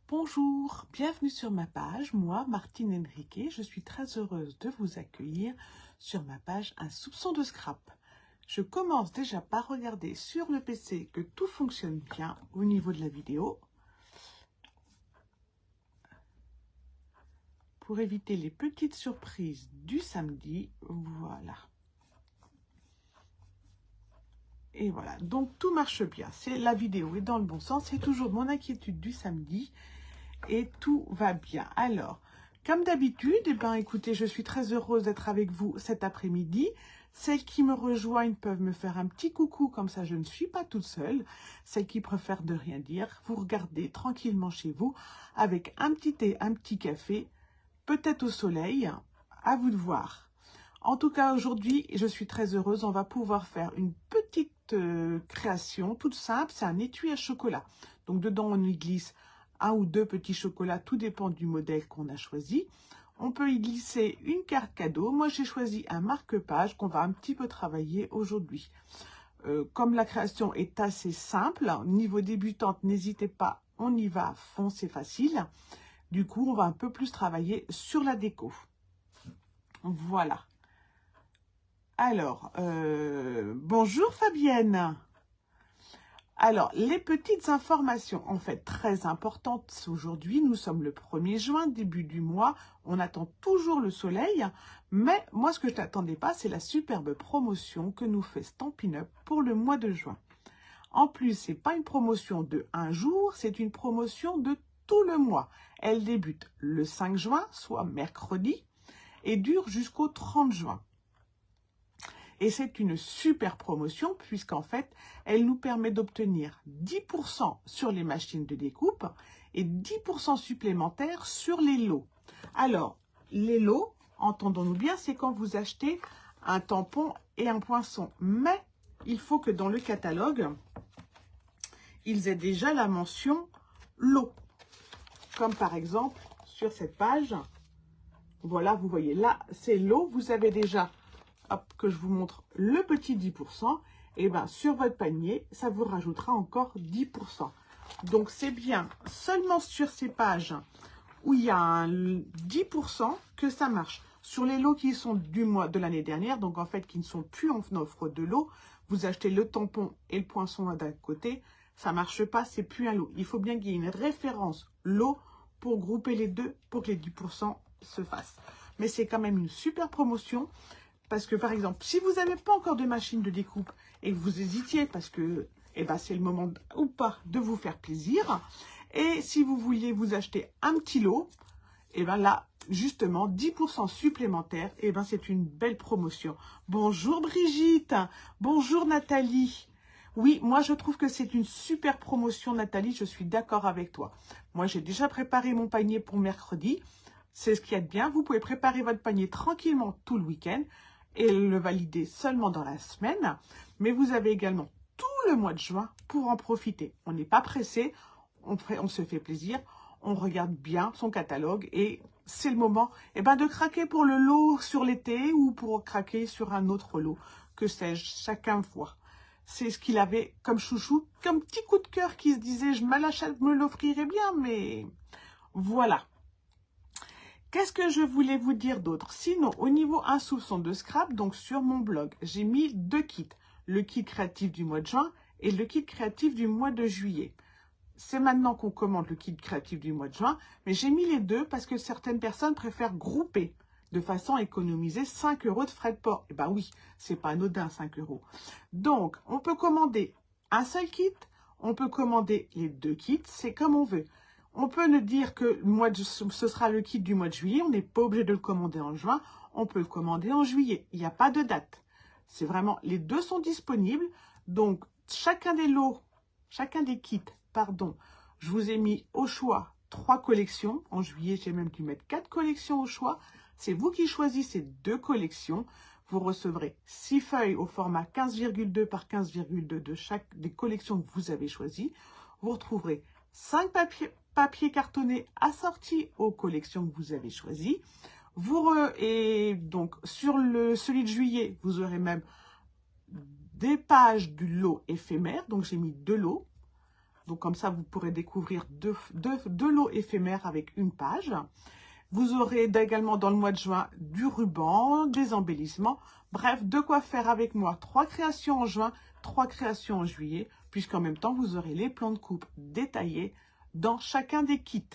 Bonjour, bienvenue sur ma page. Moi, Martine Henriquet, je suis très heureuse de vous accueillir sur ma page Un soupçon de scrap. Je commence déjà par regarder sur le PC que tout fonctionne bien au niveau de la vidéo pour éviter les petites surprises du samedi. Voilà. Et voilà, donc tout marche bien. La vidéo est dans le bon sens. C'est toujours mon inquiétude du samedi. Et tout va bien. Alors, comme d'habitude, écoutez, je suis très heureuse d'être avec vous cet après-midi. Celles qui me rejoignent peuvent me faire un petit coucou, comme ça je ne suis pas toute seule. Celles qui préfèrent de rien dire, vous regardez tranquillement chez vous, avec un petit thé, un petit café, peut-être au soleil, à vous de voir. En tout cas, aujourd'hui, je suis très heureuse, on va pouvoir faire une petite création toute simple, c'est un étui à chocolat. Donc dedans, on y glisse un ou deux petits chocolats, tout dépend du modèle qu'on a choisi. On peut y glisser une carte cadeau. Moi, j'ai choisi un marque-page qu'on va un petit peu travailler aujourd'hui. Comme la création est assez simple, niveau débutante, n'hésitez pas, on y va à fond, c'est facile. Du coup, on va un peu plus travailler sur la déco. Voilà. Alors, bonjour Fabienne. Alors, les petites informations, en fait, très importantes aujourd'hui. Nous sommes le 1er juin, début du mois. On attend toujours le soleil. Mais moi, ce que je n'attendais pas, c'est la superbe promotion que nous fait Stampin' Up pour le mois de juin. En plus, ce n'est pas une promotion de un jour, c'est une promotion de tout le mois. Elle débute le 5 juin, soit mercredi, et dure jusqu'au 30 juin. Et c'est une super promotion puisqu'en fait, elle nous permet d'obtenir 10% sur les machines de découpe et 10% supplémentaires sur les lots. Alors, les lots, entendons-nous bien, c'est quand vous achetez un tampon et un poinçon. Mais il faut que dans le catalogue, ils aient déjà la mention lot. Comme par exemple, sur cette page, voilà, vous voyez, là, c'est lot. Vous avez déjà... Hop, que je vous montre le petit 10%, et bien sur votre panier, ça vous rajoutera encore 10%. Donc c'est bien seulement sur ces pages où il y a un 10% que ça marche. Sur les lots qui sont du mois de l'année dernière, donc en fait qui ne sont plus en offre de lot, vous achetez le tampon et le poinçon d'un côté, ça ne marche pas, c'est plus un lot. Il faut bien qu'il y ait une référence lot pour grouper les deux, pour que les 10% se fassent. Mais c'est quand même une super promotion. Parce que, par exemple, si vous n'avez pas encore de machine de découpe et que vous hésitiez parce que c'est le moment ou pas de vous faire plaisir, et si vous vouliez vous acheter un petit lot, là, justement, 10% supplémentaire, c'est une belle promotion. Bonjour Brigitte, bonjour Nathalie. Oui, moi je trouve que c'est une super promotion Nathalie, je suis d'accord avec toi. Moi j'ai déjà préparé mon panier pour mercredi, c'est ce qu'il y a de bien. Vous pouvez préparer votre panier tranquillement tout le week-end et le valider seulement dans la semaine. Mais vous avez également tout le mois de juin pour en profiter. On n'est pas pressé, on se fait plaisir, on regarde bien son catalogue et c'est le moment de craquer pour le lot sur l'été ou pour craquer sur un autre lot. Que sais-je, chacun voit. C'est ce qu'il avait comme chouchou, comme petit coup de cœur qui se disait « je me l'offrirais bien », mais voilà. Qu'est-ce que je voulais vous dire d'autre? Sinon, au niveau un soupçon de scrap, donc sur mon blog, j'ai mis deux kits. Le kit créatif du mois de juin et le kit créatif du mois de juillet. C'est maintenant qu'on commande le kit créatif du mois de juin, mais j'ai mis les deux parce que certaines personnes préfèrent grouper de façon à économiser 5 € de frais de port. Eh bien oui, c'est pas anodin 5 €. Donc, on peut commander un seul kit, on peut commander les deux kits, c'est comme on veut. On peut ne dire que ce sera le kit du mois de juillet, on n'est pas obligé de le commander en juin, on peut le commander en juillet, il n'y a pas de date. C'est vraiment, les deux sont disponibles, donc chacun des kits, je vous ai mis au choix 3 collections. En juillet, j'ai même dû mettre 4 collections au choix. C'est vous qui choisissez 2 collections. Vous recevrez 6 feuilles au format 15,2 par 15,2 de chaque des collections que vous avez choisies. Vous retrouverez 5 papiers cartonnés assortis aux collections que vous avez choisies. Et donc, sur celui de juillet, vous aurez même des pages du lot éphémère. Donc, j'ai mis 2 lots. Donc comme ça, vous pourrez découvrir deux lots éphémères avec une page. Vous aurez également dans le mois de juin du ruban, des embellissements. Bref, de quoi faire avec moi 3 créations en juin, 3 créations en juillet, puisqu'en même temps, vous aurez les plans de coupe détaillés dans chacun des kits.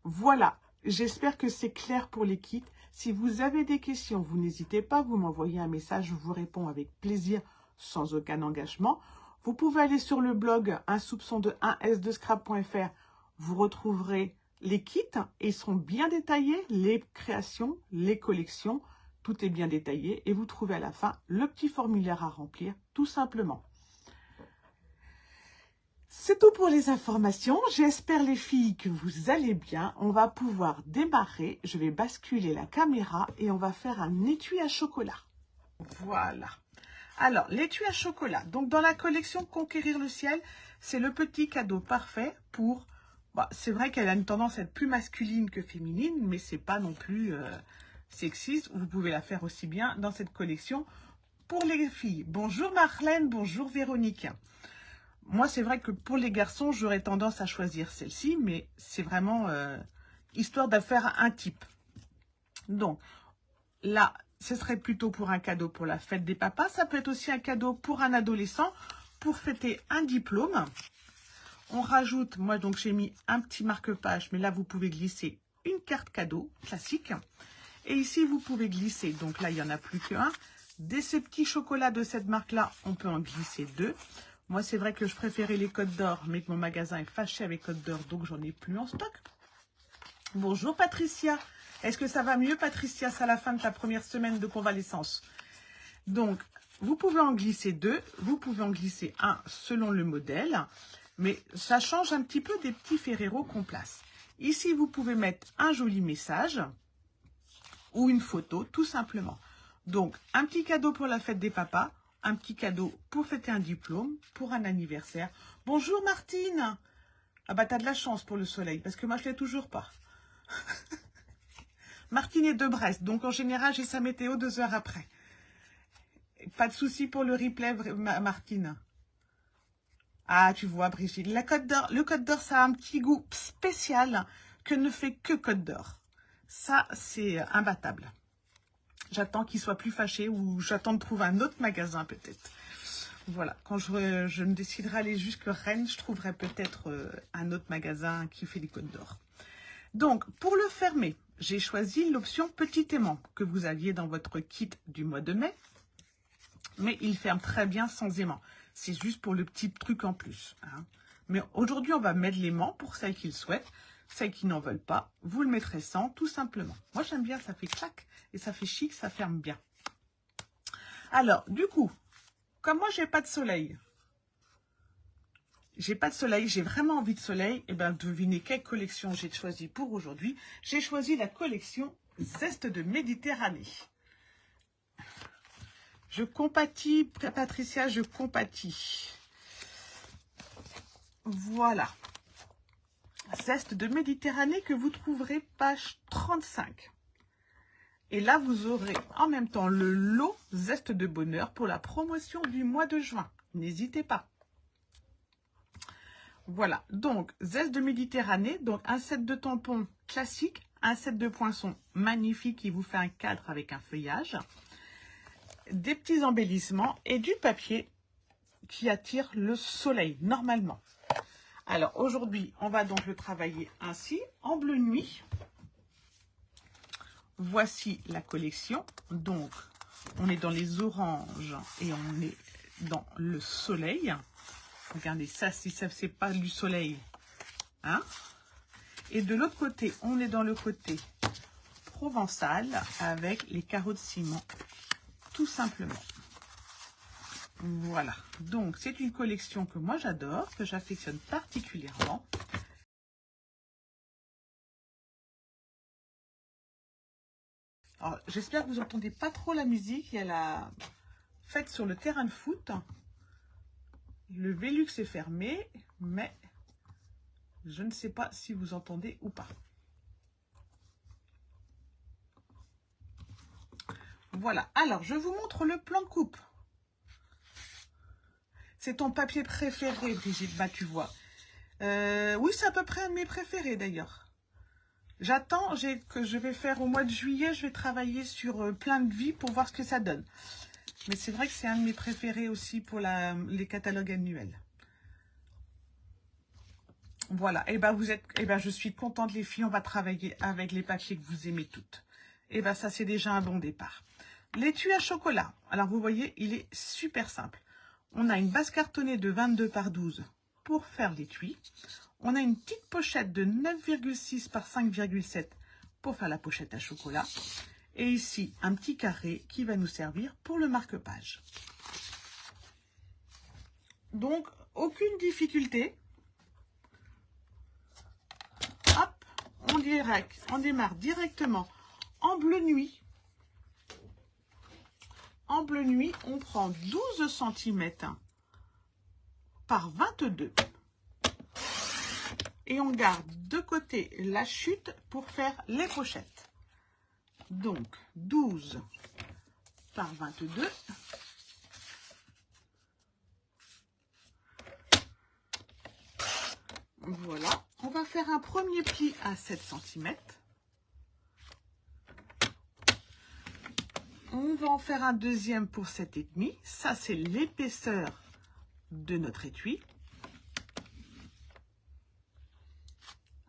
Voilà, j'espère que c'est clair pour les kits. Si vous avez des questions, vous n'hésitez pas, vous m'envoyez un message, je vous réponds avec plaisir, sans aucun engagement. Vous pouvez aller sur le blog un soupçon de 1s2scrap.fr, vous retrouverez les kits et ils sont bien détaillés, les créations, les collections, tout est bien détaillé et vous trouvez à la fin le petit formulaire à remplir, tout simplement. C'est tout pour les informations. J'espère les filles que vous allez bien. On va pouvoir démarrer. Je vais basculer la caméra et on va faire un étui à chocolat. Voilà. Alors, l'étui à chocolat. Donc, dans la collection Conquérir le ciel, c'est le petit cadeau parfait pour... Bah, c'est vrai qu'elle a une tendance à être plus masculine que féminine, mais c'est pas non plus sexiste. Vous pouvez la faire aussi bien dans cette collection pour les filles. Bonjour Marlène, bonjour Véronique. Moi, c'est vrai que pour les garçons, j'aurais tendance à choisir celle-ci, mais c'est vraiment histoire de faire un type. Donc, là, ce serait plutôt pour un cadeau pour la fête des papas. Ça peut être aussi un cadeau pour un adolescent, pour fêter un diplôme. On rajoute, moi, donc, j'ai mis un petit marque-page, mais là, vous pouvez glisser une carte cadeau classique. Et ici, vous pouvez glisser, donc là, il n'y en a plus qu'un. Ces petits chocolats de cette marque-là, on peut en glisser 2. Moi, c'est vrai que je préférais les Côtes d'Or, mais que mon magasin est fâché avec Côtes d'Or, donc j'en ai plus en stock. Bonjour Patricia. Est-ce que ça va mieux, Patricia? C'est à la fin de ta première semaine de convalescence. Donc, vous pouvez en glisser 2. Vous pouvez en glisser un selon le modèle. Mais ça change un petit peu des petits Ferrero qu'on place. Ici, vous pouvez mettre un joli message ou une photo, tout simplement. Donc, un petit cadeau pour la fête des papas. Un petit cadeau pour fêter un diplôme, pour un anniversaire. Bonjour Martine. Ah bah t'as de la chance pour le soleil, parce que moi je l'ai toujours pas. Martine est de Brest, donc en général j'ai sa météo 2 heures après. Pas de souci pour le replay, Martine. Ah, tu vois Brigitte, le Côte d'Or ça a un petit goût spécial que ne fait que Côte d'Or. Ça c'est imbattable. J'attends qu'il soit plus fâché ou j'attends de trouver un autre magasin peut-être. Voilà, quand je me déciderai à aller jusque Rennes, je trouverai peut-être un autre magasin qui fait des Côtes d'Or. Donc, pour le fermer, j'ai choisi l'option petit aimant que vous aviez dans votre kit du mois de mai. Mais il ferme très bien sans aimant. C'est juste pour le petit truc en plus. Hein. Mais aujourd'hui, on va mettre l'aimant pour celles qui le souhaitent. Celles qui n'en veulent pas, vous le mettrez sans, tout simplement. Moi, j'aime bien, ça fait clac et ça fait chic, ça ferme bien. Alors, du coup, comme moi, j'ai pas de soleil, j'ai vraiment envie de soleil, et bien devinez quelle collection j'ai choisi pour aujourd'hui. J'ai choisi la collection Zeste de Méditerranée. Je compatis, Patricia, je compatis. Voilà. Zeste de Méditerranée que vous trouverez page 35. Et là, vous aurez en même temps le lot Zeste de Bonheur pour la promotion du mois de juin. N'hésitez pas. Voilà, donc Zeste de Méditerranée, donc un set de tampons classique, un set de poinçons magnifique qui vous fait un cadre avec un feuillage, des petits embellissements et du papier qui attire le soleil normalement. Alors aujourd'hui, on va donc le travailler ainsi, en bleu nuit. Voici la collection. Donc, on est dans les oranges et on est dans le soleil. Regardez ça, si ça c'est pas du soleil. Hein? Et de l'autre côté, on est dans le côté provençal avec les carreaux de ciment, tout simplement. Voilà. Donc, c'est une collection que moi j'adore, que j'affectionne particulièrement. Alors, j'espère que vous n'entendez pas trop la musique. Il y a la fête sur le terrain de foot. Le Velux est fermé, mais je ne sais pas si vous entendez ou pas. Voilà. Alors, je vous montre le plan de coupe. C'est ton papier préféré, Brigitte, bah tu vois. Oui, c'est à peu près un de mes préférés d'ailleurs. J'attends que je vais faire au mois de juillet, je vais travailler sur plein de vies pour voir ce que ça donne. Mais c'est vrai que c'est un de mes préférés aussi pour les catalogues annuels. Voilà, et ben je suis contente les filles, on va travailler avec les papiers que vous aimez toutes. Et ben ça c'est déjà un bon départ. L'étui à chocolat, alors vous voyez, il est super simple. On a une base cartonnée de 22 par 12 pour faire l'étui. On a une petite pochette de 9,6 par 5,7 pour faire la pochette à chocolat. Et ici, un petit carré qui va nous servir pour le marque-page. Donc, aucune difficulté. Hop, on démarre directement en bleu nuit. En bleu nuit, on prend 12 cm par 22. Et on garde de côté la chute pour faire les pochettes. Donc, 12 par 22. Voilà. On va faire un premier pli à 7 cm. On va en faire un deuxième pour 7,5. Ça, c'est l'épaisseur de notre étui.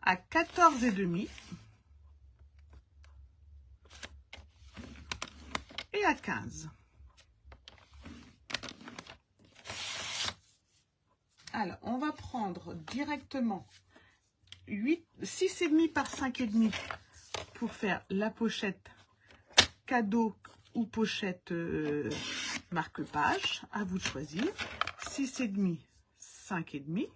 À 14,5. Et à 15. Alors, on va prendre directement 6,5 par 5,5 pour faire la pochette cadeau ou pochette marque-page. À vous de choisir. 6,5, 5,5.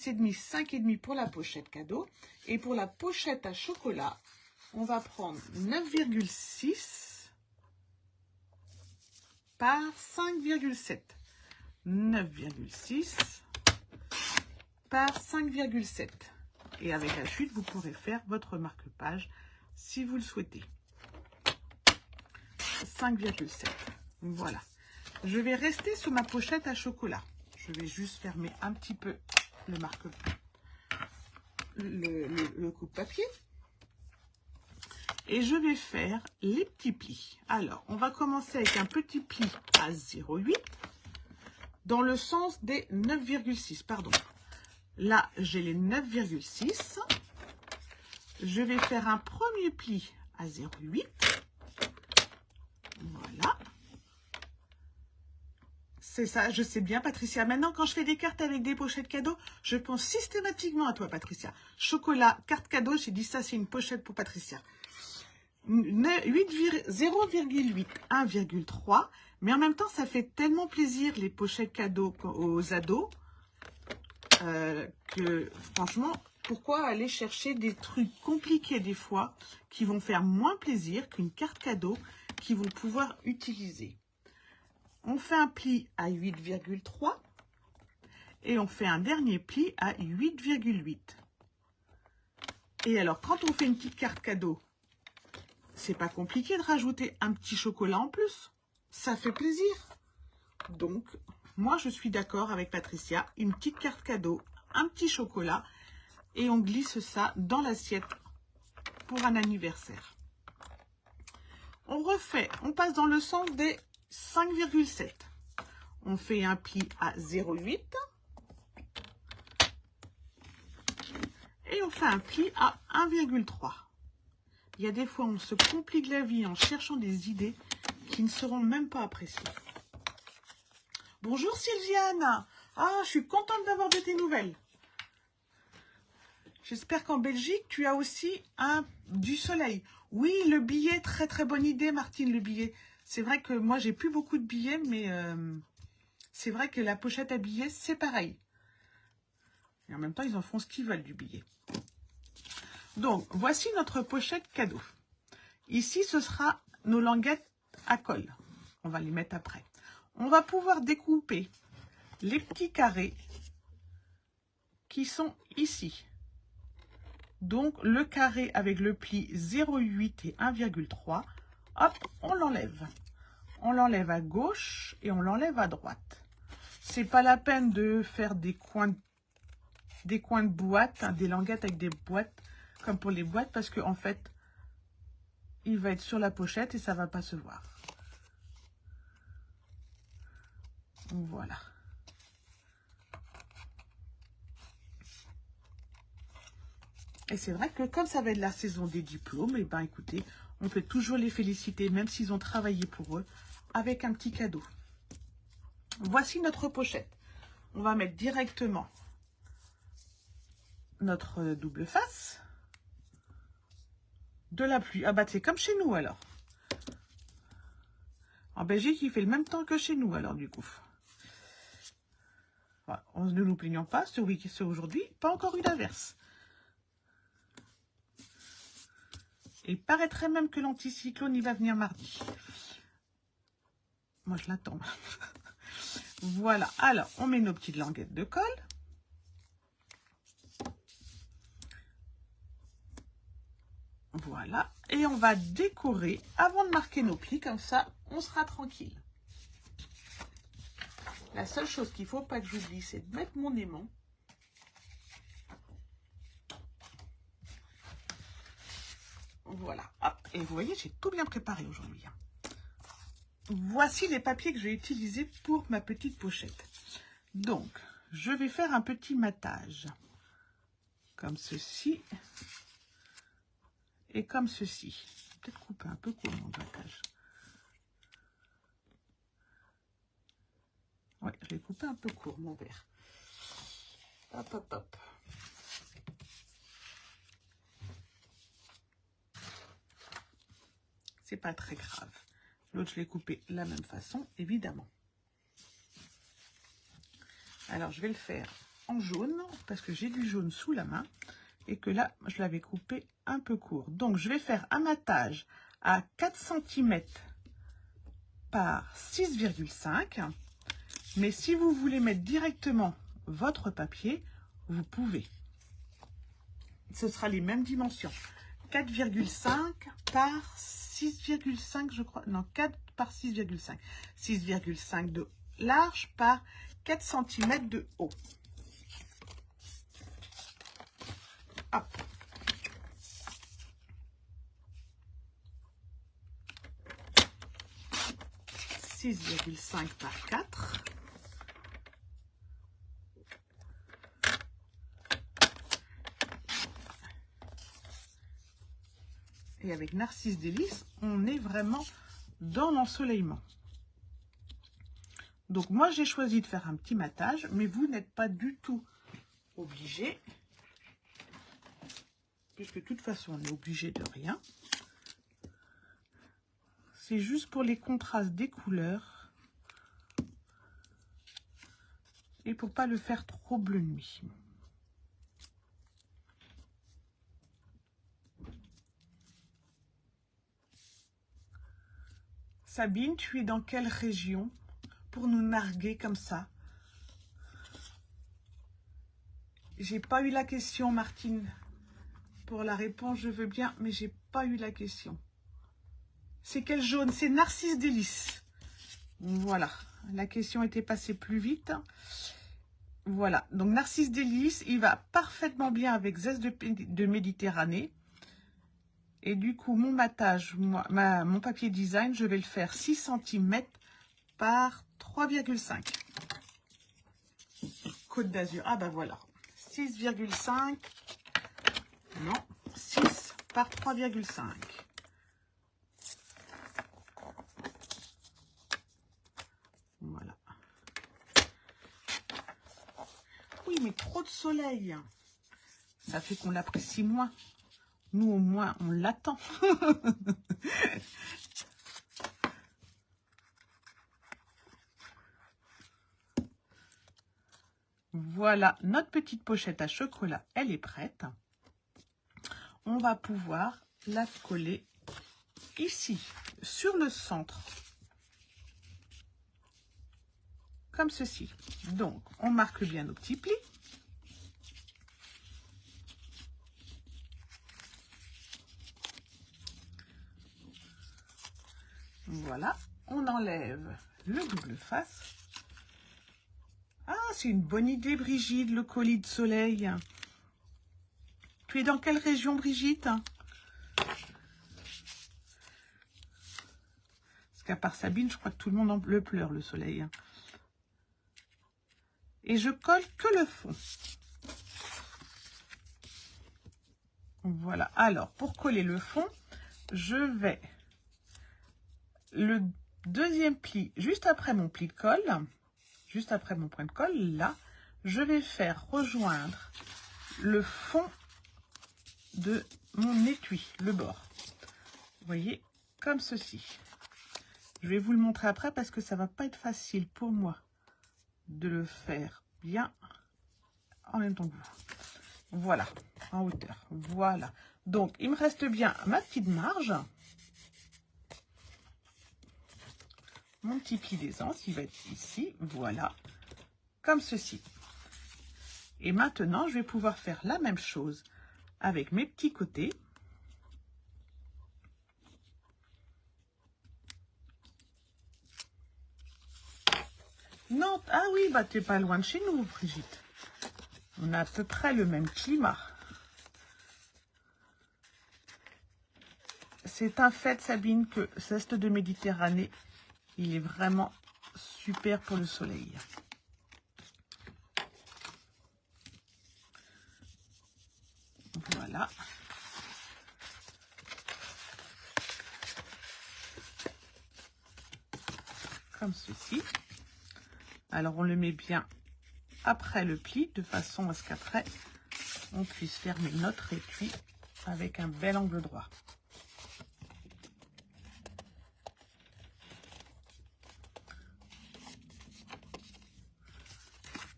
Et demi, 5,5 pour la pochette cadeau. Et pour la pochette à chocolat, on va prendre 9,6 par 5,7. 9,6 par 5,7. Et avec la chute, vous pourrez faire votre marque-page si vous le souhaitez. 5,7. Voilà. Je vais rester sur ma pochette à chocolat. Je vais juste fermer un petit peu le coupe-papier. Et je vais faire les petits plis. Alors, on va commencer avec un petit pli à 0,8 dans le sens des 9,6. Pardon. Là, j'ai les 9,6. Je vais faire un premier pli à 0,8. Voilà. C'est ça, je sais bien, Patricia. Maintenant, quand je fais des cartes avec des pochettes cadeaux, je pense systématiquement à toi, Patricia. Chocolat, carte cadeau, j'ai dit ça, c'est une pochette pour Patricia. 0,8, 1,3. Mais en même temps, ça fait tellement plaisir, les pochettes cadeaux aux ados, que franchement, pourquoi aller chercher des trucs compliqués des fois, qui vont faire moins plaisir qu'une carte cadeau qu'ils vont pouvoir utiliser. On fait un pli à 8,3 et on fait un dernier pli à 8,8. Et alors, quand on fait une petite carte cadeau, c'est pas compliqué de rajouter un petit chocolat en plus. Ça fait plaisir. Donc, moi, je suis d'accord avec Patricia. Une petite carte cadeau, un petit chocolat et on glisse ça dans l'assiette pour un anniversaire. On refait, on passe dans le sens des 5,7. On fait un pli à 0,8. Et on fait un pli à 1,3. Il y a des fois, on se complique la vie en cherchant des idées qui ne seront même pas appréciées. Bonjour Sylviane. Ah, je suis contente d'avoir de tes nouvelles. J'espère qu'en Belgique, tu as aussi du soleil. Oui, le billet, très très bonne idée, Martine, le billet. C'est vrai que moi, j'ai plus beaucoup de billets, mais c'est vrai que la pochette à billets, c'est pareil. Et en même temps, ils en font ce qu'ils veulent du billet. Donc, voici notre pochette cadeau. Ici, ce sera nos languettes à colle. On va les mettre après. On va pouvoir découper les petits carrés qui sont ici. Donc, le carré avec le pli 0,8 et 1,3. hop, on l'enlève. On l'enlève à gauche et on l'enlève à droite. C'est pas la peine de faire des coins de boîte, hein, des languettes avec des boîtes, comme pour les boîtes, parce que en fait, il va être sur la pochette et ça va pas se voir. Voilà. Et c'est vrai que comme ça va être la saison des diplômes, et ben écoutez, on peut toujours les féliciter, même s'ils ont travaillé pour eux, avec un petit cadeau. Voici notre pochette. On va mettre directement notre double face. De la pluie. Ah bah c'est comme chez nous alors. En Belgique, il fait le même temps que chez nous alors du coup. Voilà. Ne nous plaignons pas, sur aujourd'hui, pas encore eu d'averse. Et il paraîtrait même que l'anticyclone, il va venir mardi. Moi, je l'attends. Voilà. Alors, on met nos petites languettes de colle. Voilà. Et on va décorer avant de marquer nos plis. Comme ça, on sera tranquille. La seule chose qu'il ne faut pas que j'oublie, c'est de mettre mon aimant. Voilà. Hop. Et vous voyez, j'ai tout bien préparé aujourd'hui. Voici les papiers que j'ai utilisés pour ma petite pochette. Donc, je vais faire un petit matage. Comme ceci. Et comme ceci. Peut-être couper un peu court mon matage. Oui, je vais couper un peu court mon verre. Hop, hop, hop. C'est pas très grave. L'autre, je l'ai coupé de la même façon, évidemment. Alors, je vais le faire en jaune, parce que j'ai du jaune sous la main, et que là, je l'avais coupé un peu court. Donc, je vais faire un matage à 4 cm par 6,5. Mais si vous voulez mettre directement votre papier, vous pouvez. Ce sera les mêmes dimensions. 4,5 par 6,5, je crois. Non, 4 par 6,5. 6,5 de large par 4 cm de haut. Hop. « 6,5 par 4. Et avec Narcisse Délices, on est vraiment dans l'ensoleillement. Donc moi, j'ai choisi de faire un petit matage, mais vous n'êtes pas du tout obligé, puisque de toute façon, on est obligé de rien. C'est juste pour les contrastes des couleurs et pour pas le faire trop bleu nuit. Sabine, tu es dans quelle région pour nous narguer comme ça? J'ai pas eu la question, Martine. Pour la réponse, je veux bien, mais j'ai pas eu la question. C'est quel jaune? C'est Narcisse Délices. Voilà, la question était passée plus vite. Voilà, donc Narcisse Délices, il va parfaitement bien avec Zeste de Méditerranée. Et du coup, mon matage, mon papier design, je vais le faire 6 cm par 3,5. Côte d'Azur, ah bah voilà. 6,5, non, 6 par 3,5. Voilà. Oui, mais trop de soleil. Ça fait qu'on l'apprécie moins. Nous, au moins, on l'attend. Voilà, notre petite pochette à chocolat, elle est prête. On va pouvoir la coller ici, sur le centre. Comme ceci. Donc, on marque bien nos petits plis. Voilà, on enlève le double face. Ah, c'est une bonne idée, Brigitte, le colis de soleil. Tu es dans quelle région, Brigitte? Parce qu'à part Sabine, je crois que tout le monde en le pleure, le soleil. Et je colle que le fond. Voilà. Alors, pour coller le fond, je vais le deuxième pli, juste après mon pli de colle, juste après mon point de colle, là, je vais faire rejoindre le fond de mon étui, le bord. Vous voyez, comme ceci. Je vais vous le montrer après parce que ça va pas être facile pour moi de le faire bien en même temps que vous. Voilà, en hauteur. Voilà. Donc, il me reste bien ma petite marge. Mon petit pli d'aisance, il va être ici. Voilà, comme ceci. Et maintenant, je vais pouvoir faire la même chose avec mes petits côtés. Non, ah oui, bah t'es pas loin de chez nous, Brigitte. On a à peu près le même climat. C'est un fait, Sabine, que l'Est de Méditerranée, il est vraiment super pour le soleil. Voilà. Comme ceci. Alors, on le met bien après le pli, de façon à ce qu'après, on puisse fermer notre étui avec un bel angle droit.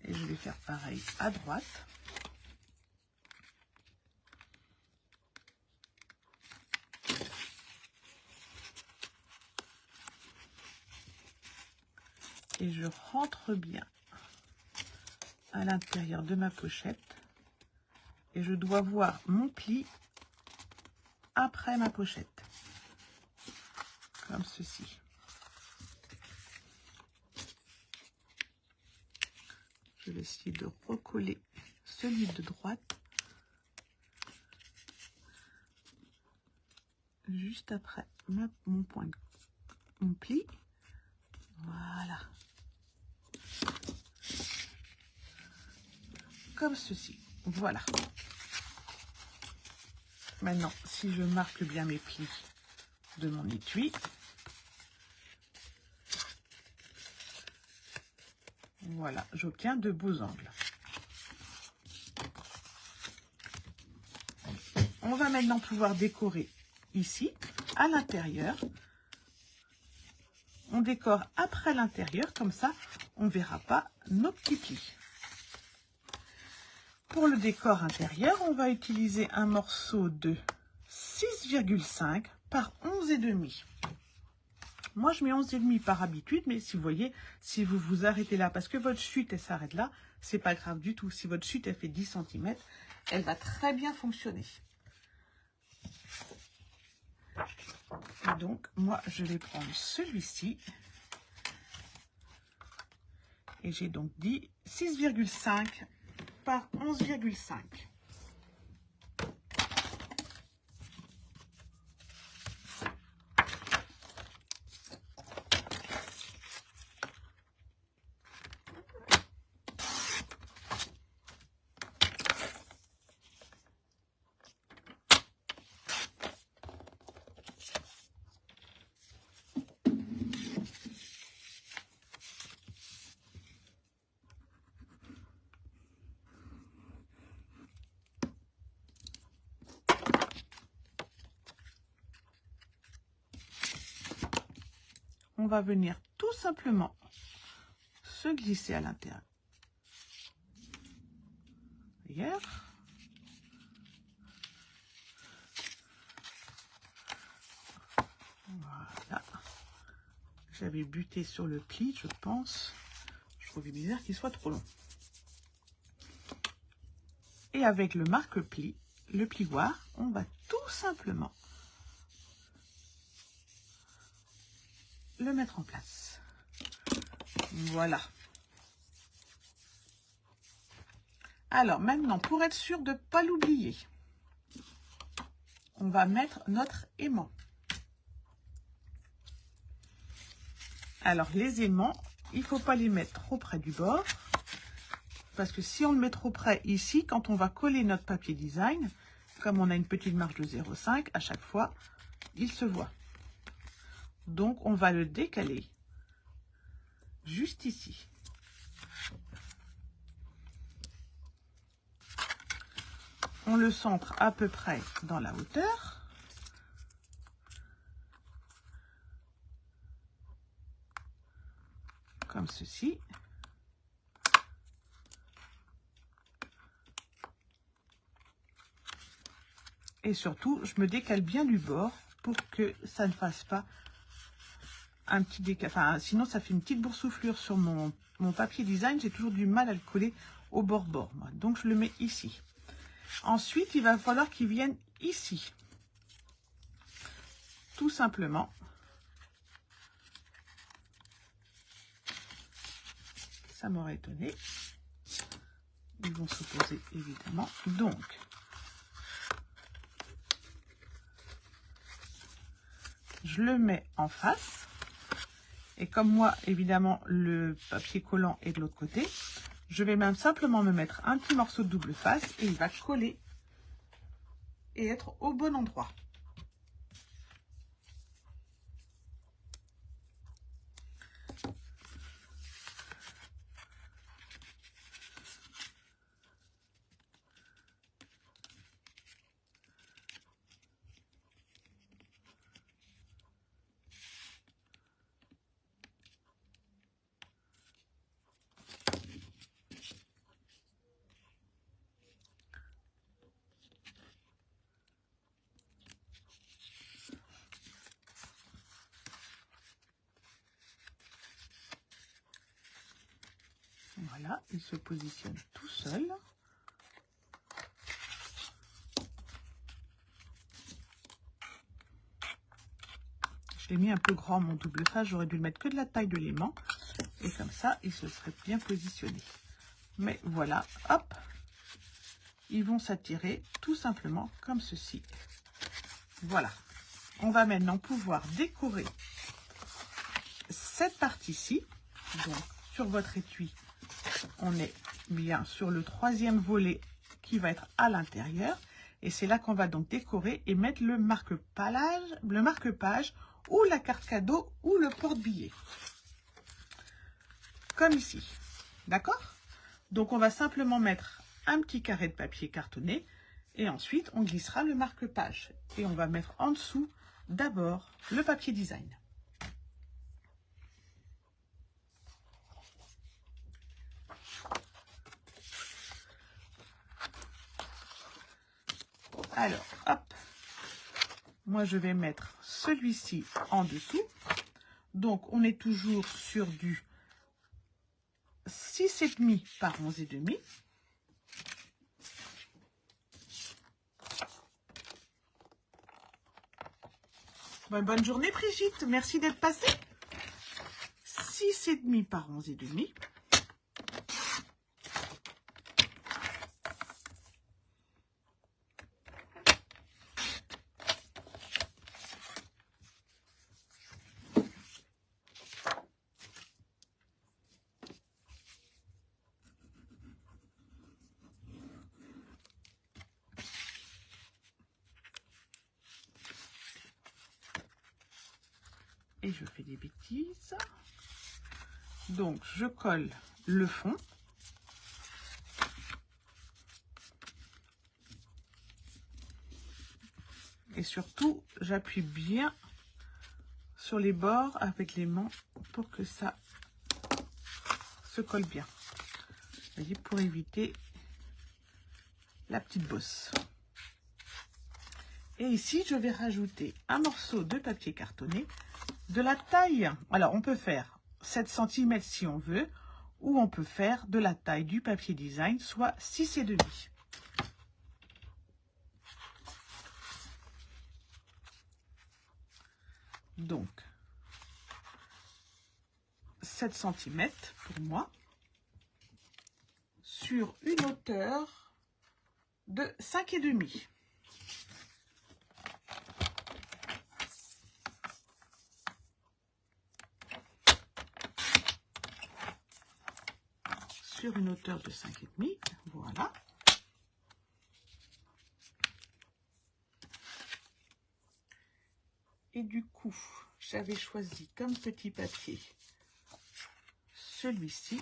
Et je vais faire pareil à droite. Et je rentre bien à l'intérieur de ma pochette. Et je dois voir mon pli après ma pochette. Comme ceci. Je vais essayer de recoller celui de droite. Juste après mon point, mon pli. Voilà. Comme ceci. Voilà. Maintenant, si je marque bien mes plis de mon étui, voilà, j'obtiens de beaux angles. On va maintenant pouvoir décorer ici, à l'intérieur. On décore après l'intérieur, comme ça, on ne verra pas nos petits plis. Pour le décor intérieur, on va utiliser un morceau de 6,5 par 11,5. Moi, je mets 11,5 par habitude, mais si vous voyez, si vous vous arrêtez là, parce que votre chute, elle s'arrête là, c'est pas grave du tout. Si votre chute, elle fait 10 cm, elle va très bien fonctionner. Et donc, moi, je vais prendre celui-ci. Et j'ai donc dit 6,5 par 11,5. On va venir tout simplement se glisser à l'intérieur. Voilà. J'avais buté sur le pli, je pense. Je trouvais bizarre qu'il soit trop long. Et avec le marque-pli, le plioir, on va tout simplement le mettre en place. Voilà. Alors maintenant, pour être sûr de ne pas l'oublier, on va mettre notre aimant. Alors les aimants, il ne faut pas les mettre trop près du bord. Parce que si on le met trop près ici, quand on va coller notre papier design, comme on a une petite marge de 0,5, à chaque fois, il se voit. Donc on va le décaler juste ici. On le centre à peu près dans la hauteur. Comme ceci. Et surtout, je me décale bien du bord pour que ça ne fasse pas un petit décal. Enfin, sinon, ça fait une petite boursouflure sur mon papier design. J'ai toujours du mal à le coller au bord-bord, moi. Donc, je le mets ici. Ensuite, il va falloir qu'il vienne ici. Tout simplement. Ça m'aurait étonné. Ils vont s'opposer, évidemment. Donc, je le mets en face. Et comme moi, évidemment, le papier collant est de l'autre côté, je vais même simplement me mettre un petit morceau de double face et il va coller et être au bon endroit. Voilà, il se positionne tout seul. Je l'ai mis un peu grand mon double face, j'aurais dû le mettre que de la taille de l'aimant. Et comme ça, il se serait bien positionné. Mais voilà, hop, ils vont s'attirer tout simplement comme ceci. Voilà, on va maintenant pouvoir décorer cette partie-ci. Donc, sur votre étui, on est bien sur le troisième volet qui va être à l'intérieur. Et c'est là qu'on va donc décorer et mettre le marque-page ou la carte cadeau ou le porte-billets. Comme ici. D'accord? Donc, on va simplement mettre un petit carré de papier cartonné et ensuite, on glissera le marque-page. Et on va mettre en dessous, d'abord, le papier design. Alors, hop, moi je vais mettre celui-ci en dessous. Donc, on est toujours sur du 6,5 par 11,5. Bonne journée Brigitte, merci d'être passée. 6,5 par 11,5. Et je fais des bêtises. Donc, je colle le fond. Et surtout, j'appuie bien sur les bords avec les mains pour que ça se colle bien. Vous voyez, pour éviter la petite bosse. Et ici, je vais rajouter un morceau de papier cartonné de la taille. Alors, on peut faire 7 cm si on veut, ou on peut faire de la taille du papier design, soit 6,5. Donc, 7 cm pour moi, sur une hauteur de 5,5. Sur une hauteur de 5,5, voilà. Et du coup, j'avais choisi comme petit papier celui-ci.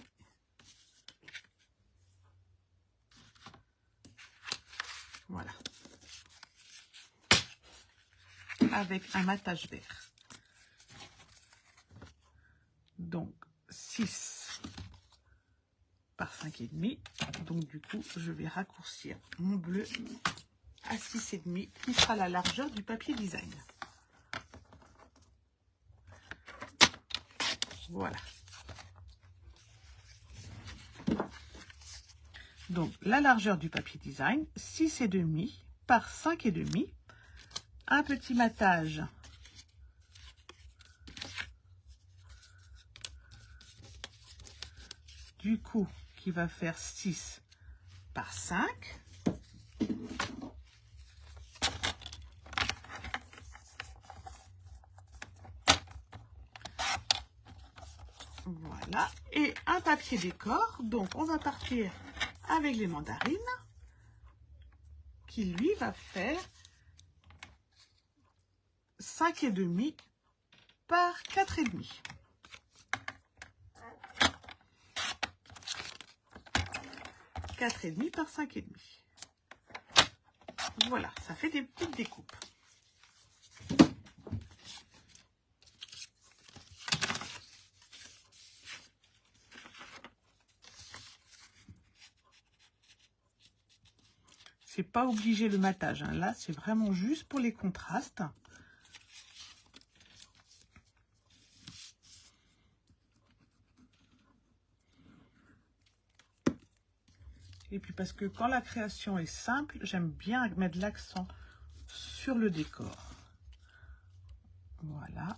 Voilà. Avec un matage vert. Donc, 6 par 5,5. Donc, du coup, je vais raccourcir mon bleu à 6,5 qui sera la largeur du papier design. Voilà. Donc, la largeur du papier design, 6,5 par 5,5. Un petit matage du coup qui va faire 6 par 5. Voilà. Et un papier décor. Donc, on va partir avec les mandarines qui, lui, va faire 5,5 par 4,5. Quatre et demi par 5,5. Voilà, ça fait des petites découpes. C'est pas obligé le matage, hein. Là, c'est vraiment juste pour les contrastes. Et puis parce que quand la création est simple, j'aime bien mettre l'accent sur le décor. Voilà.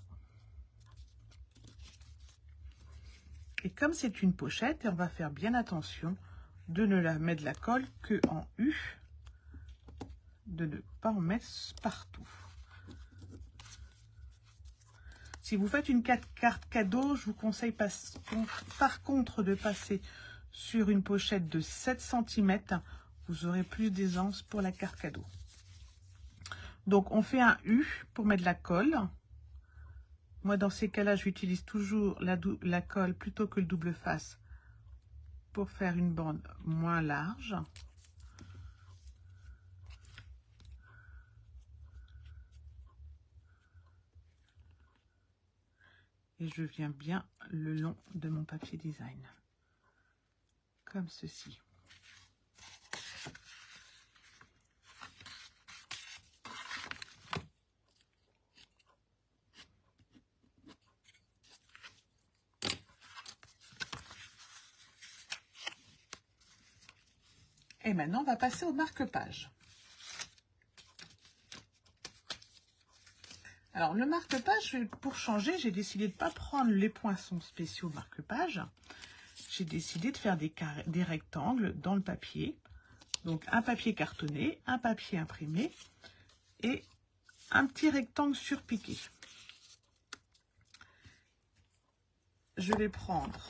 Et comme c'est une pochette, on va faire bien attention de ne la mettre la colle que en U, de ne pas en mettre partout. Si vous faites une carte cadeau, je vous conseille par contre de passer sur une pochette de 7 cm. Vous aurez plus d'aisance pour la carte cadeau. Donc on fait un U pour mettre la colle. Moi dans ces cas-là, j'utilise toujours la colle plutôt que le double face pour faire une bande moins large. Et je viens bien le long de mon papier design. Comme ceci. Et maintenant, on va passer au marque-page. Alors, le marque-page, pour changer, j'ai décidé de ne pas prendre les poinçons spéciaux marque-page. J'ai décidé de faire des rectangles dans le papier. Donc, un papier cartonné, un papier imprimé et un petit rectangle surpiqué. Je vais prendre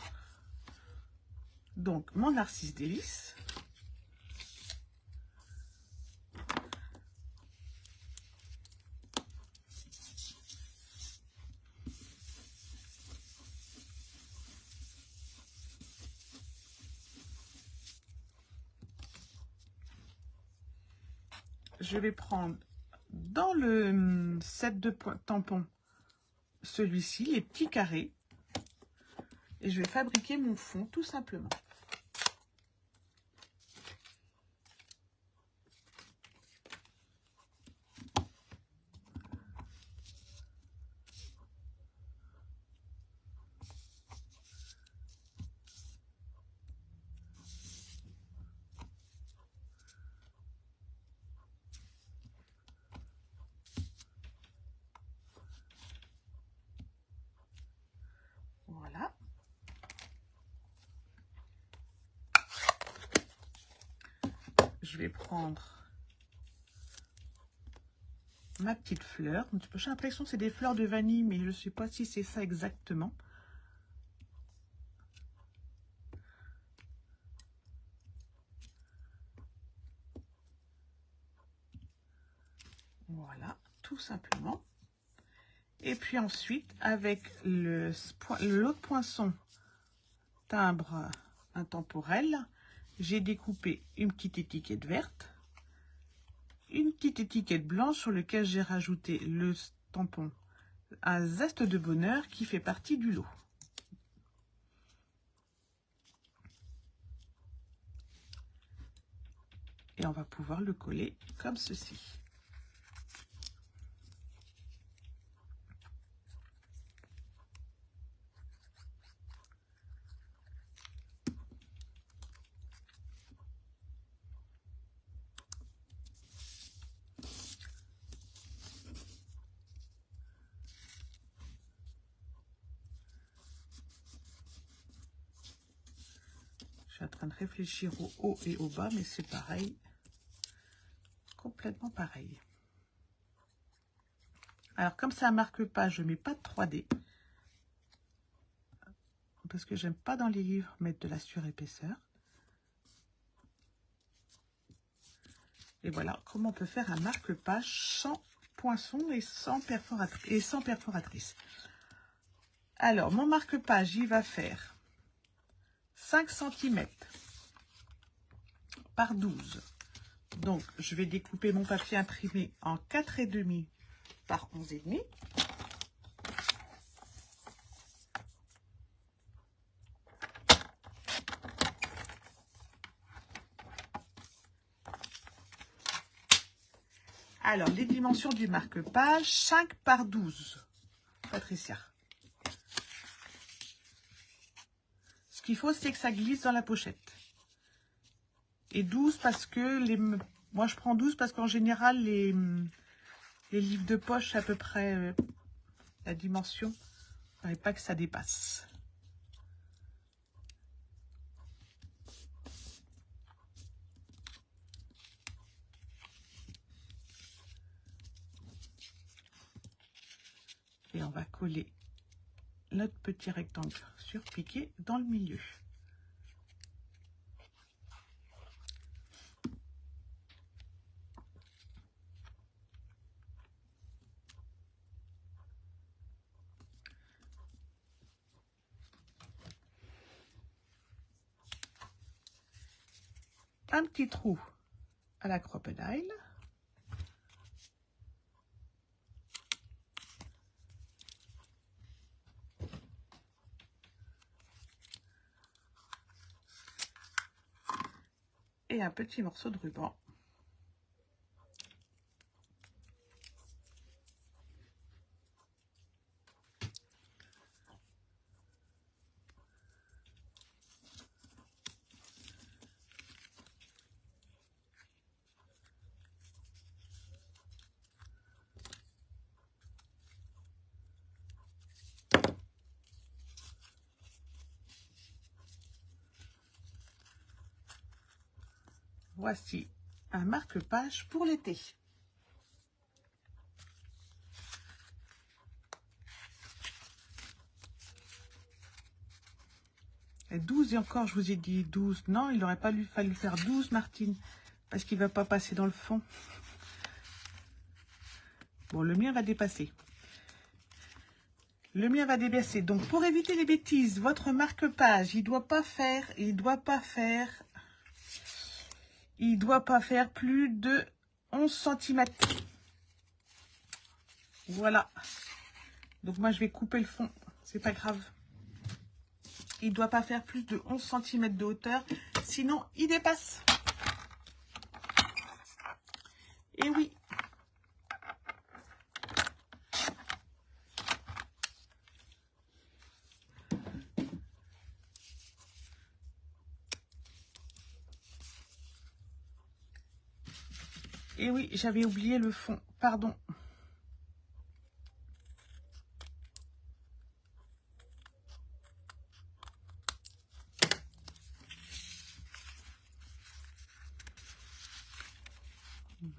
donc mon Narcisse Délice. Je vais prendre dans le set de tampons celui-ci, les petits carrés. Et je vais fabriquer mon fond tout simplement. Voilà. vais prendre ma petite fleur. J'ai l'impression que c'est des fleurs de vanille, mais je ne sais pas si c'est ça exactement. Voilà, tout simplement. Et puis ensuite, avec l'autre poinçon timbre intemporel, j'ai découpé une petite étiquette verte, une petite étiquette blanche sur laquelle j'ai rajouté le tampon à zeste de bonheur qui fait partie du lot. Et on va pouvoir le coller comme ceci. Je suis en train de réfléchir au haut et au bas, mais c'est pareil. Complètement pareil. Alors, comme ça ne marque pas, je ne mets pas de 3D. Parce que j'aime pas dans les livres mettre de la surépaisseur. Et voilà comment on peut faire un marque-page sans poinçon et sans perforatrice. Alors, mon marque-page, il va faire 5 cm par 12. Donc, je vais découper mon papier imprimé en 4,5 par 11,5. Alors, les dimensions du marque-page, 5 par 12, Patricia. Ce qu'il faut, c'est que ça glisse dans la pochette. Et 12 parce que moi, je prends 12 parce qu'en général, les livres de poche, c'est à peu près la dimension. Il ne faudrait pas que ça dépasse. Et on va coller notre petit rectangle surpiqué dans le milieu. Un petit trou à la crocodile. Et un petit morceau de ruban. Voici un marque-page pour l'été. Et 12 et encore, je vous ai dit 12. Non, il n'aurait pas fallu faire 12, Martine, parce qu'il ne va pas passer dans le fond. Bon, le mien va dépasser. Le mien va dépasser. Donc, pour éviter les bêtises, votre marque-page, il doit pas faire plus de 11 cm. Voilà. Donc, moi, je vais couper le fond. C'est pas grave. Il ne doit pas faire plus de 11 cm de hauteur. Sinon, il dépasse. Et oui. Et oui, j'avais oublié le fond. Pardon.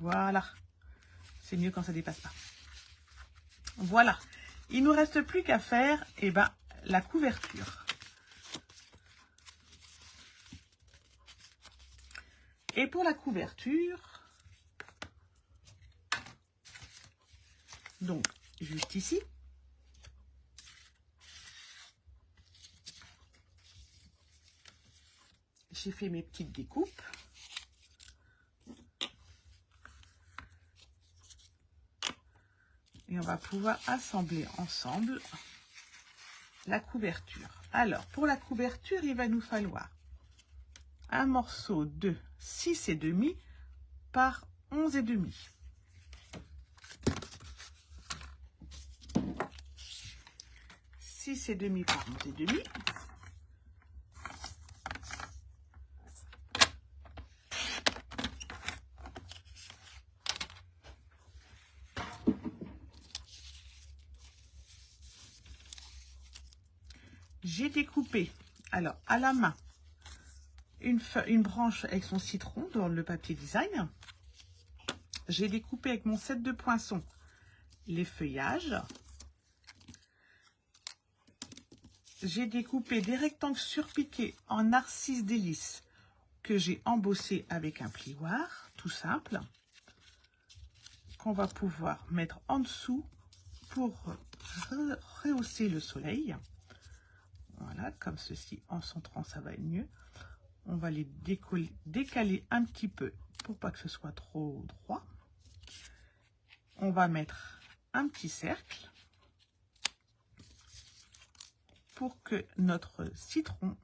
Voilà. C'est mieux quand ça dépasse pas. Voilà. Il nous reste plus qu'à faire, eh ben, la couverture. Et pour la couverture, donc juste ici, j'ai fait mes petites découpes. Et on va pouvoir assembler ensemble la couverture. Alors, pour la couverture, il va nous falloir un morceau de 6,5 par 11,5. 6,5 par 11,5. J'ai découpé, alors à la main, une branche avec son citron dans le papier design. J'ai découpé avec mon set de poinçons les feuillages. J'ai découpé des rectangles surpiqués en narcisse délice que j'ai embossé avec un plioir, tout simple, qu'on va pouvoir mettre en dessous pour rehausser le soleil. Voilà, comme ceci, en centrant, ça va être mieux. On va les décaler un petit peu pour pas que ce soit trop droit. On va mettre un petit cercle pour que notre citron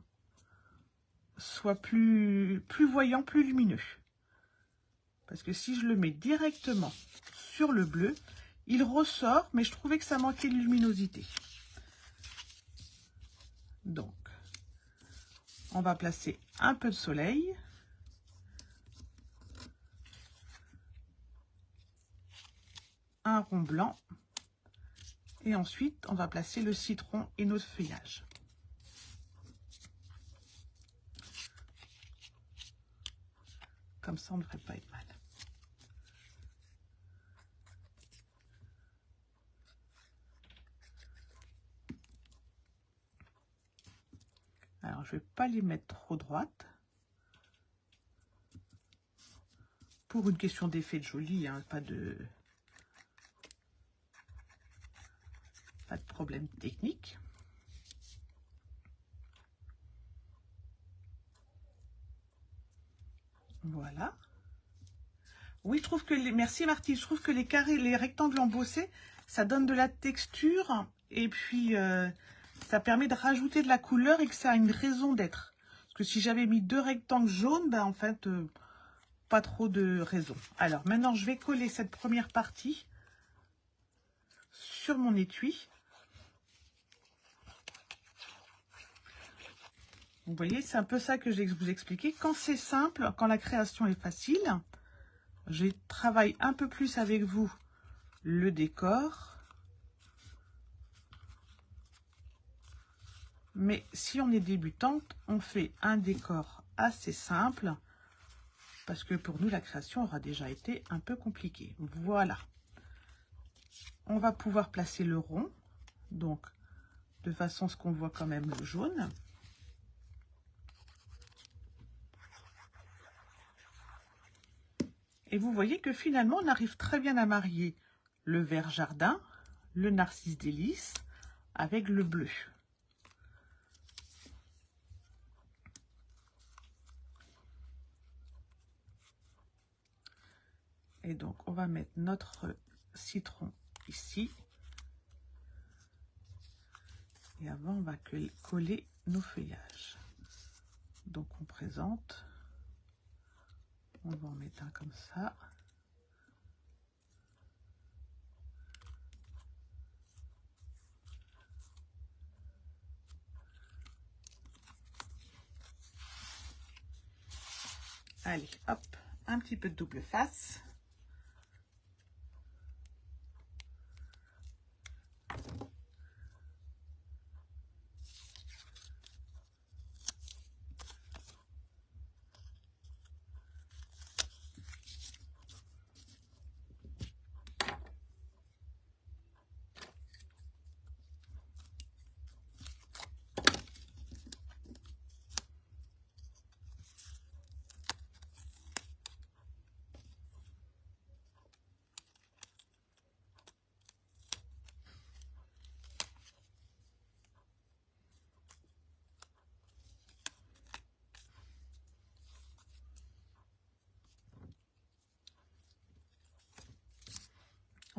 soit plus voyant, plus lumineux. Parce que si je le mets directement sur le bleu, il ressort, mais je trouvais que ça manquait de luminosité. Donc, on va placer un peu de soleil. Un rond blanc. Et ensuite, on va placer le citron et notre feuillage. Comme ça, on ne devrait pas être mal. Alors, je ne vais pas les mettre trop droites. Pour une question d'effet de joli, hein, pas de problème technique. Voilà. Oui, je trouve que merci Martine, je trouve que les carrés, les rectangles embossés, ça donne de la texture et puis ça permet de rajouter de la couleur et que ça a une raison d'être. Parce que si j'avais mis 2 rectangles jaunes, ben en fait, pas trop de raison. Alors maintenant, je vais coller cette première partie sur mon étui. Vous voyez, c'est un peu ça que je vais vous expliquer. Quand c'est simple, quand la création est facile, je travaille un peu plus avec vous le décor. Mais si on est débutante, on fait un décor assez simple parce que pour nous, la création aura déjà été un peu compliquée. Voilà. On va pouvoir placer le rond, donc de façon à ce qu'on voit quand même le jaune. Et vous voyez que finalement, on arrive très bien à marier le vert jardin, le narcisse délice avec le bleu. Et donc, on va mettre notre citron ici. Et avant, on va coller nos feuillages. Donc, on présente. On va en mettre un comme ça. Allez, hop, un petit peu de double face.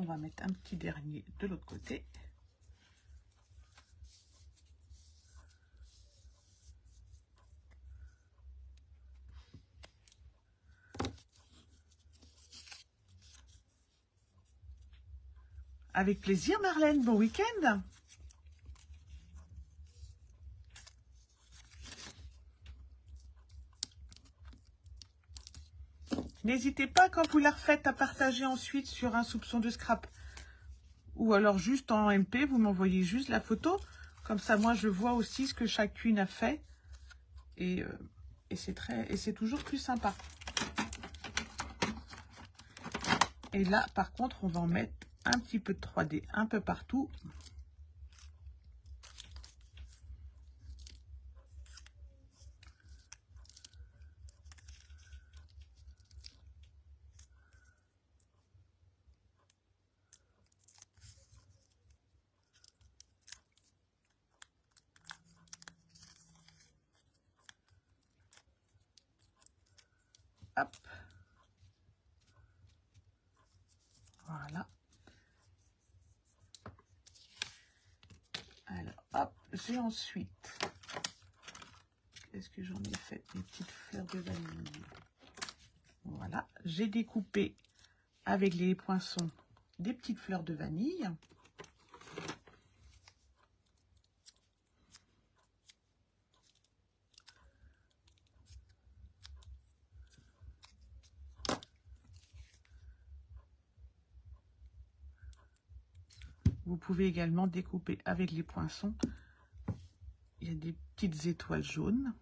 On va mettre un petit dernier de l'autre côté. Avec plaisir, Marlène. Bon week-end. N'hésitez pas, quand vous la refaites, à partager ensuite sur un soupçon de scrap. Ou alors juste en MP, vous m'envoyez juste la photo. Comme ça, moi, je vois aussi ce que chacune a fait. Et c'est toujours plus sympa. Et là, par contre, on va en mettre un petit peu de 3D un peu partout. Hop. Voilà. Alors, hop, j'ai ensuite... Qu'est-ce que j'en ai fait? Des petites fleurs de vanille. Voilà, j'ai découpé avec les poinçons des petites fleurs de vanille. Vous pouvez également découper avec les poinçons. Il y a des petites étoiles jaunes.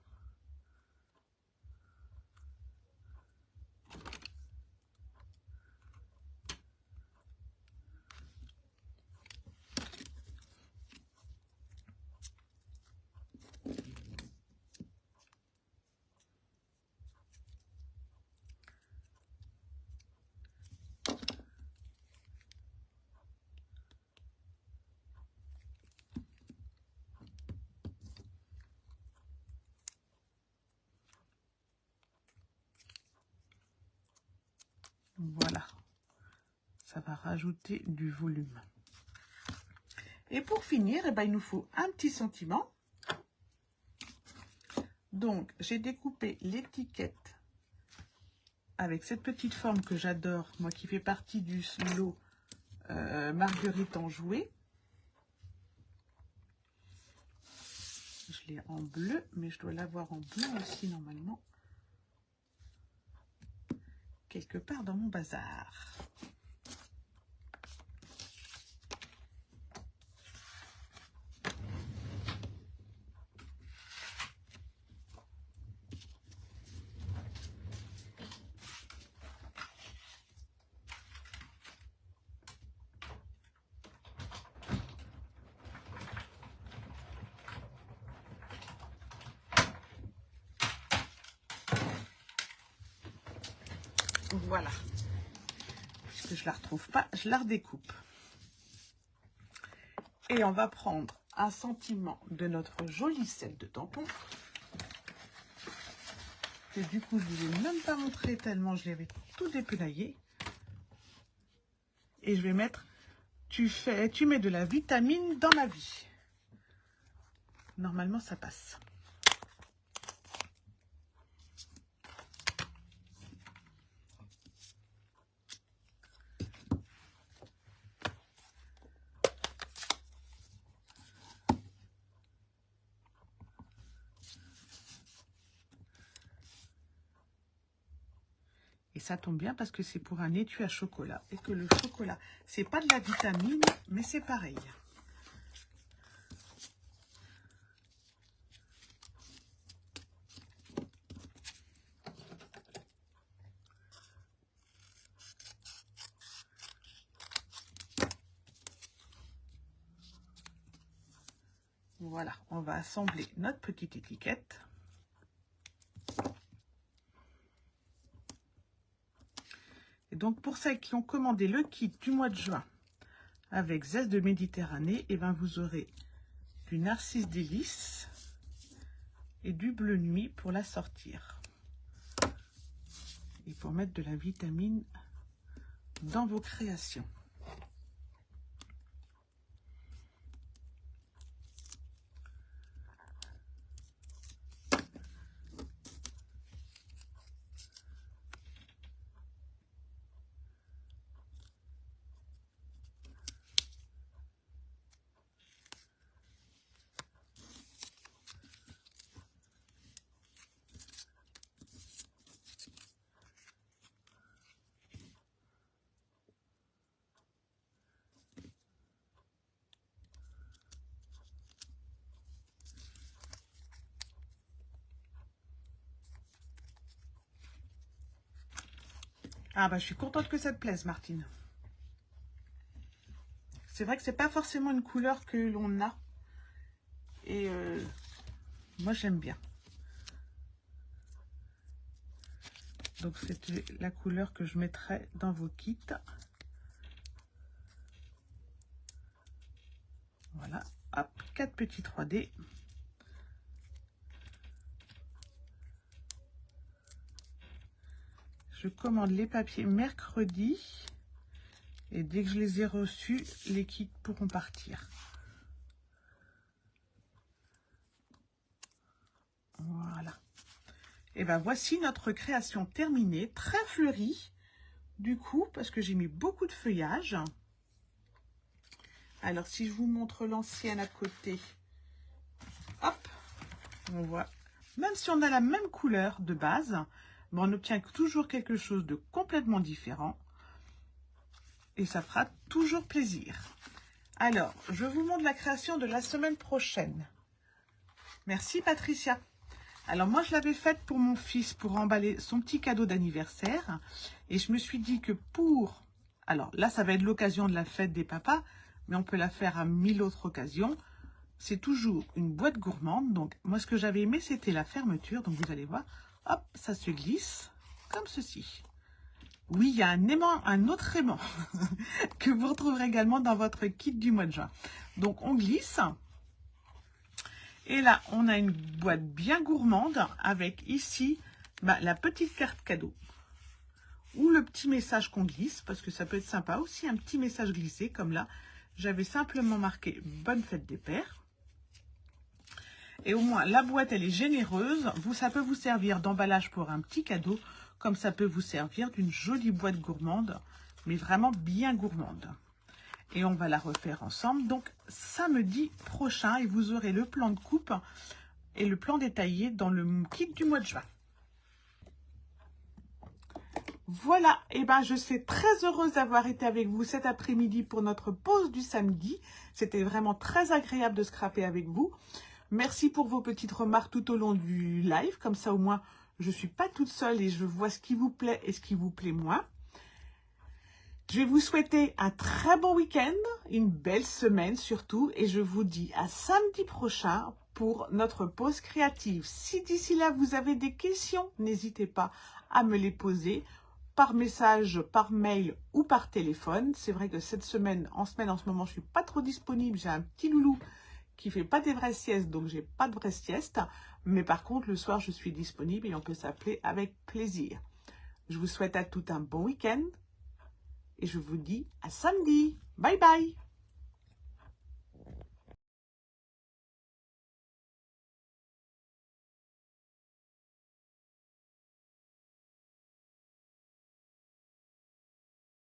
Voilà, ça va rajouter du volume. Et pour finir, eh ben, il nous faut un petit sentiment. Donc, j'ai découpé l'étiquette avec cette petite forme que j'adore, moi qui fait partie du lot Marguerite en jouet. Je l'ai en bleu, mais je dois l'avoir en blanc aussi normalement. Quelque part dans mon bazar. Voilà. Puisque je la retrouve pas, je la redécoupe. Et on va prendre un sentiment de notre jolie sel de tampon. Que du coup, je ne vous ai même pas montré tellement je l'avais tout dépenaillé. Et je vais mettre, tu mets de la vitamine dans ma vie. Normalement, ça passe. Et ça tombe bien parce que c'est pour un étui à chocolat. Et que le chocolat, c'est pas de la vitamine, mais c'est pareil. Voilà, on va assembler notre petite étiquette. Et donc, pour celles qui ont commandé le kit du mois de juin avec Zeste de Méditerranée, et ben vous aurez du Narcisse Délice et du Bleu Nuit pour la sortir. Et pour mettre de la vitamine dans vos créations. Ah bah je suis contente que ça te plaise, Martine. C'est vrai que c'est pas forcément une couleur que l'on a. Et moi j'aime bien. Donc c'était la couleur que je mettrais dans vos kits. Voilà, hop, 4 petits 3D. Je commande les papiers mercredi. Et dès que je les ai reçus, les kits pourront partir. Voilà. Et ben voici notre création terminée, très fleurie. Du coup, parce que j'ai mis beaucoup de feuillage. Alors, si je vous montre l'ancienne à côté, hop, on voit. Même si on a la même couleur de base, ben on obtient toujours quelque chose de complètement différent. Et ça fera toujours plaisir. Alors, je vous montre la création de la semaine prochaine. Merci Patricia. Alors moi, je l'avais faite pour mon fils, pour emballer son petit cadeau d'anniversaire. Et je me suis dit que pour... Alors là, ça va être l'occasion de la fête des papas, mais on peut la faire à 1000 autres occasions. C'est toujours une boîte gourmande. Donc moi, ce que j'avais aimé, c'était la fermeture. Donc vous allez voir, hop, ça se glisse comme ceci. Oui, il y a un aimant, un autre aimant que vous retrouverez également dans votre kit du mois de juin. Donc on glisse. Et là, on a une boîte bien gourmande avec ici la petite carte cadeau ou le petit message qu'on glisse, parce que ça peut être sympa aussi, un petit message glissé comme là. J'avais simplement marqué « Bonne fête des pères ». Et au moins, la boîte, elle est généreuse. Ça peut vous servir d'emballage pour un petit cadeau, comme ça peut vous servir d'une jolie boîte gourmande, mais vraiment bien gourmande. Et on va la refaire ensemble. Donc, samedi prochain, et vous aurez le plan de coupe et le plan détaillé dans le kit du mois de juin. Voilà, et ben je suis très heureuse d'avoir été avec vous cet après-midi pour notre pause du samedi. C'était vraiment très agréable de scraper avec vous. Merci pour vos petites remarques tout au long du live. Comme ça, au moins, je ne suis pas toute seule et je vois ce qui vous plaît et ce qui vous plaît moins. Je vais vous souhaiter un très bon week-end, une belle semaine surtout, et je vous dis à samedi prochain pour notre pause créative. Si d'ici là vous avez des questions, n'hésitez pas à me les poser par message, par mail ou par téléphone. C'est vrai que cette semaine, en ce moment, je suis pas trop disponible. J'ai un petit loulou qui fait pas des vraies siestes, donc j'ai pas de vraies siestes. Mais par contre, le soir, je suis disponible et on peut s'appeler avec plaisir. Je vous souhaite à tous un bon week-end. Et je vous dis à samedi. Bye bye.